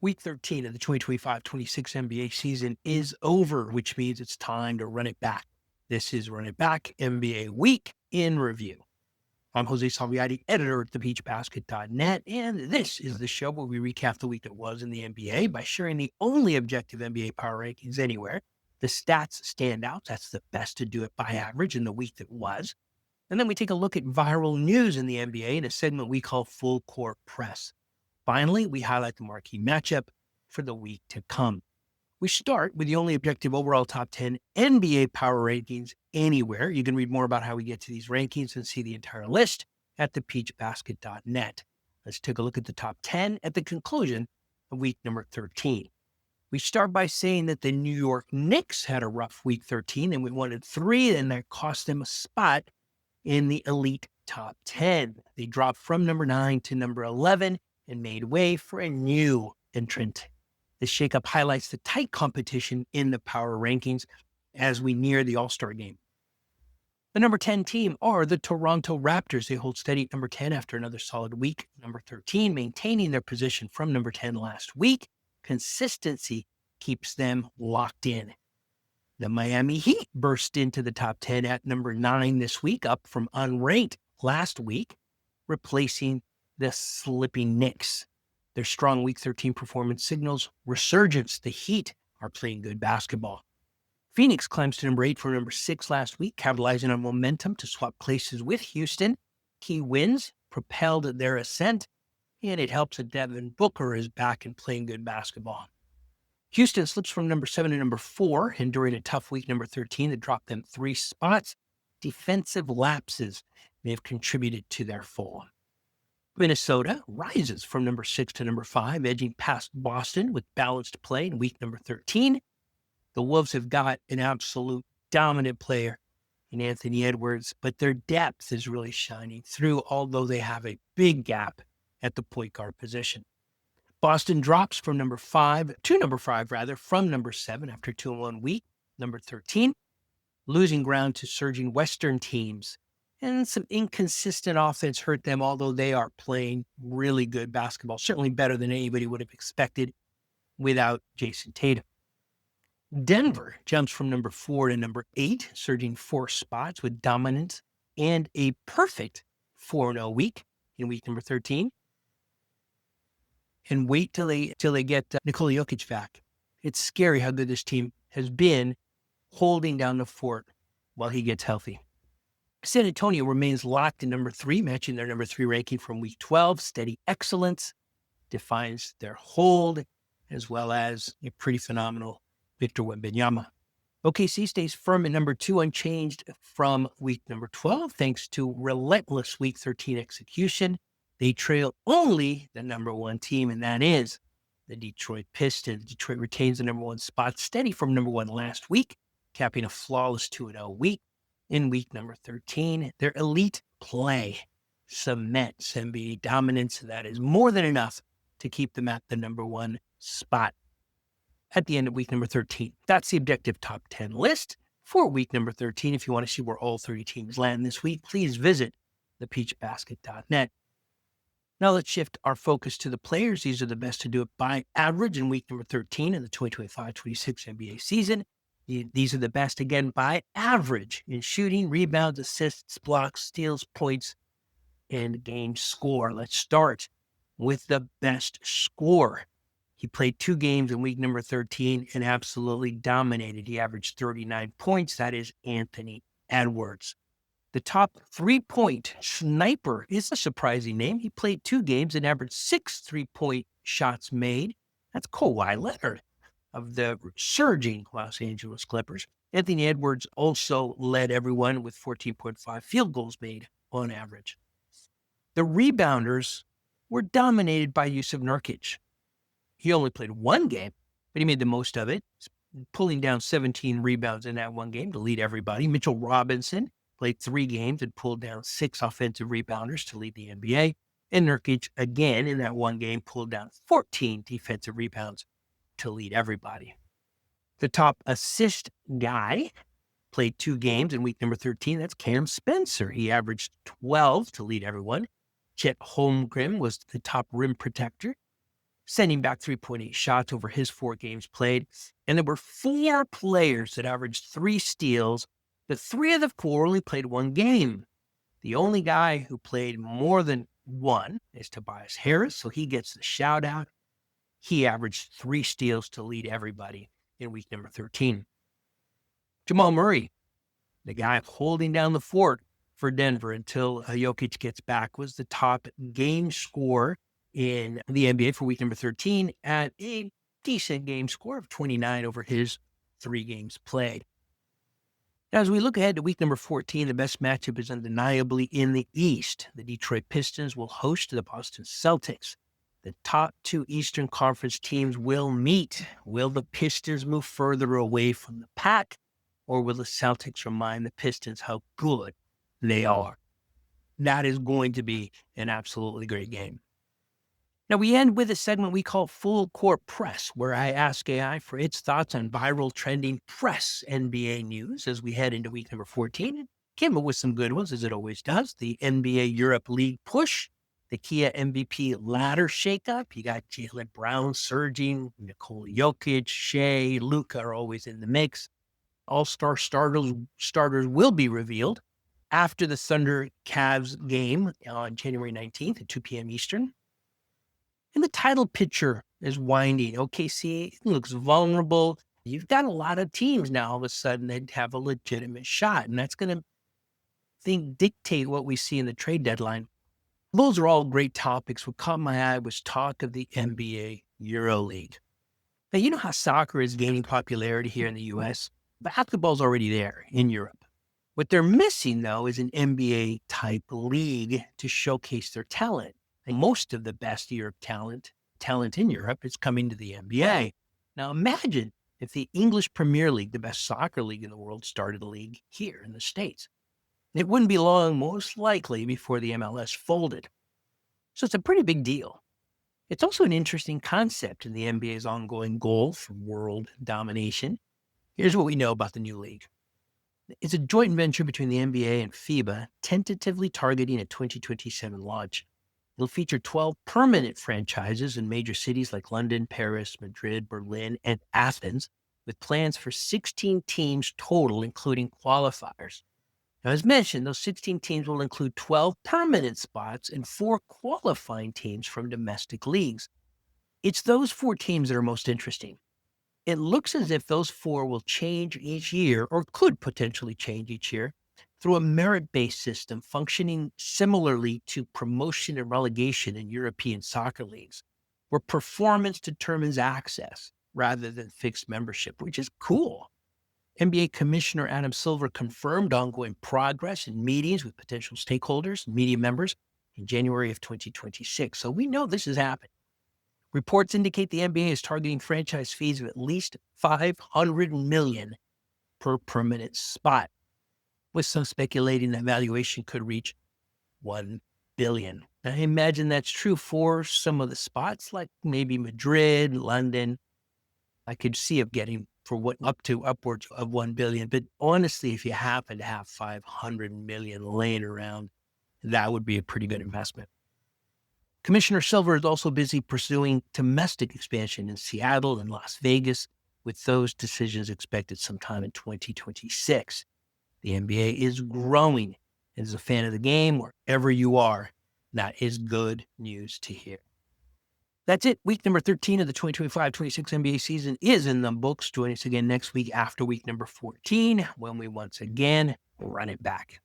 Week 13 of the 2025-26 NBA season is over, which means it's time to run it back. This is Run It Back NBA Week in Review. I'm Jose Salviati, editor at thebeachbasket.net, and this is the show where we recap the week that was in the NBA by sharing the only objective NBA power rankings anywhere, the stats standouts. That's the best to do it by average in the week that was. And then we take a look at viral news in the NBA in a segment we call Full Court Press. Finally, we highlight the marquee matchup for the week to come. We start with the only objective overall top 10 NBA power rankings anywhere. You can read more about how we get to these rankings and see the entire list at thebeachbasket.net. Let's take a look at the top 10 at the conclusion of week number 13. We start by saying that the New York Knicks had a rough week 13 and we wanted 3, and that cost them a spot in the elite top 10. They dropped from number 9 to number 11 and made way for a new entrant. This shakeup highlights the tight competition in the power rankings as we near the All-Star game. The number 10 team are the Toronto Raptors. They hold steady at number 10 after another solid week. Number 13, maintaining their position from number 10 last week. Consistency keeps them locked in. The Miami Heat burst into the top 10 at number 9 this week, up from unranked last week, replacing the slipping Knicks. Their strong week 13 performance signals resurgence. The Heat are playing good basketball. Phoenix climbs to number 8 from number 6 last week, capitalizing on momentum to swap places with Houston. Key wins propelled their ascent, and it helps that Devin Booker is back and playing good basketball. Houston slips from number 7 to number 4, and during a tough week number 13 that dropped them 3 spots, defensive lapses may have contributed to their fall. Minnesota rises from number 6 to number 5, edging past Boston with balanced play in week number 13. The Wolves have got an absolute dominant player in Anthony Edwards, but their depth is really shining through, although they have a big gap at the point guard position. Boston drops from number 5 to number 5, from number 7 after 2-1 week, number 13, losing ground to surging Western teams. And some inconsistent offense hurt them, although they are playing really good basketball, certainly better than anybody would have expected without Jason Tatum. Denver jumps from number 4 to number 8, surging 4 spots with dominance and a perfect 4-0 week in week number 13. And wait till they get Nikola Jokic back. It's scary how good this team has been holding down the fort while he gets healthy. San Antonio remains locked in number 3, matching their number 3 ranking from week 12. Steady excellence defines their hold, as well as a pretty phenomenal Victor Wembanyama. OKC stays firm at number 2, unchanged from week number 12, thanks to relentless week 13 execution. They trail only the number 1 team, and that is the Detroit Pistons. Detroit retains the number 1 spot, steady from number 1 last week, capping a flawless 2-0 week. In week number 13, their elite play cements NBA dominance. That is more than enough to keep them at the number 1 spot at the end of week number 13. That's the objective top 10 list for week number 13. If you want to see where all 30 teams land this week, please visit thepeachbasket.net. Now let's shift our focus to the players. These are the best to do it by average in week number 13 of the 2025-26 NBA season. These are the best, again, by average in shooting, rebounds, assists, blocks, steals, points, and game score. Let's start with the best scorer. He played 2 games in week number 13 and absolutely dominated. He averaged 39 points. That is Anthony Edwards. The top 3-point sniper is a surprising name. He played 2 games and averaged 6 3-point shots made. That's Kawhi Leonard of the surging Los Angeles Clippers. Anthony Edwards also led everyone with 14.5 field goals made on average. The rebounders were dominated by Jusuf Nurkic. He only played 1 game, but he made the most of it, pulling down 17 rebounds in that 1 game to lead everybody. Mitchell Robinson played 3 games and pulled down 6 offensive rebounders to lead the NBA. And Nurkic, again, in that 1 game, pulled down 14 defensive rebounds to lead everybody. The top assist guy played 2 games in week number 13. That's Cam Spencer. He averaged 12 to lead everyone. Chet Holmgren was the top rim protector. sending back 3.8 shots over his 4 games played. And there were 4 players that averaged 3 steals. The 3 of the 4 only played 1 game. The only guy who played more than 1 is Tobias Harris, so he gets the shout out. He averaged 3 steals to lead everybody in week number 13. Jamal Murray, the guy holding down the fort for Denver until Jokic gets back, was the top game scorer in the NBA for week number 13 at a decent game score of 29 over his 3 games played. Now, as we look ahead to week number 14, the best matchup is undeniably in the East. The Detroit Pistons will host the Boston Celtics. The top 2 Eastern Conference teams will meet. Will the Pistons move further away from the pack, or will the Celtics remind the Pistons how good they are? That is going to be an absolutely great game. Now, we end with a segment we call Full Court Press, where I ask AI for its thoughts on viral trending press NBA news as we head into week number 14. It came up with some good ones, as it always does. The NBA Europe League push, the Kia MVP ladder shakeup. You got Jaylen Brown surging, Nikola Jokic, Shea, Luka are always in the mix. All-star starters will be revealed after the Thunder-Cavs game on January 19th at 2 p.m. Eastern. And the title picture is winding. OKC looks vulnerable. You've got a lot of teams now all of a sudden that have a legitimate shot, and that's going to dictate what we see in the trade deadline. Those are all great topics. What caught my eye was talk of the NBA EuroLeague. Now, you know how soccer is gaining popularity here in the U.S.? Basketball's already there in Europe. What they're missing, though, is an NBA-type league to showcase their talent. And most of the best Europe talent in Europe is coming to the NBA. Now imagine if the English Premier League, the best soccer league in the world, started a league here in the States. It wouldn't be long, most likely, before the MLS folded. So it's a pretty big deal. It's also an interesting concept in the NBA's ongoing goal for world domination. Here's what we know about the new league. It's a joint venture between the NBA and FIBA, tentatively targeting a 2027 launch. It'll feature 12 permanent franchises in major cities like London, Paris, Madrid, Berlin, and Athens, with plans for 16 teams total, including qualifiers. Now, as mentioned, those 16 teams will include 12 permanent spots and 4 qualifying teams from domestic leagues. It's those 4 teams that are most interesting. It looks as if those 4 will change each year, or could potentially change each year, through a merit-based system functioning similarly to promotion and relegation in European soccer leagues, where performance determines access rather than fixed membership, which is cool. NBA Commissioner Adam Silver confirmed ongoing progress in meetings with potential stakeholders and media members in January of 2026. So we know this is happening. Reports indicate the NBA is targeting franchise fees of at least $500 million per permanent spot, with some speculating that valuation could reach $1 billion. I imagine that's true for some of the spots, like maybe Madrid, London. I could see it getting for what up to upwards of $1 billion. But honestly, if you happen to have $500 million laying around, that would be a pretty good investment. Commissioner Silver is also busy pursuing domestic expansion in Seattle and Las Vegas, with those decisions expected sometime in 2026. The NBA is growing. As a fan of the game, wherever you are, that is good news to hear. That's it. Week number 13 of the 2025-26 NBA season is in the books. Join us again next week after week number 14, when we once again run it back.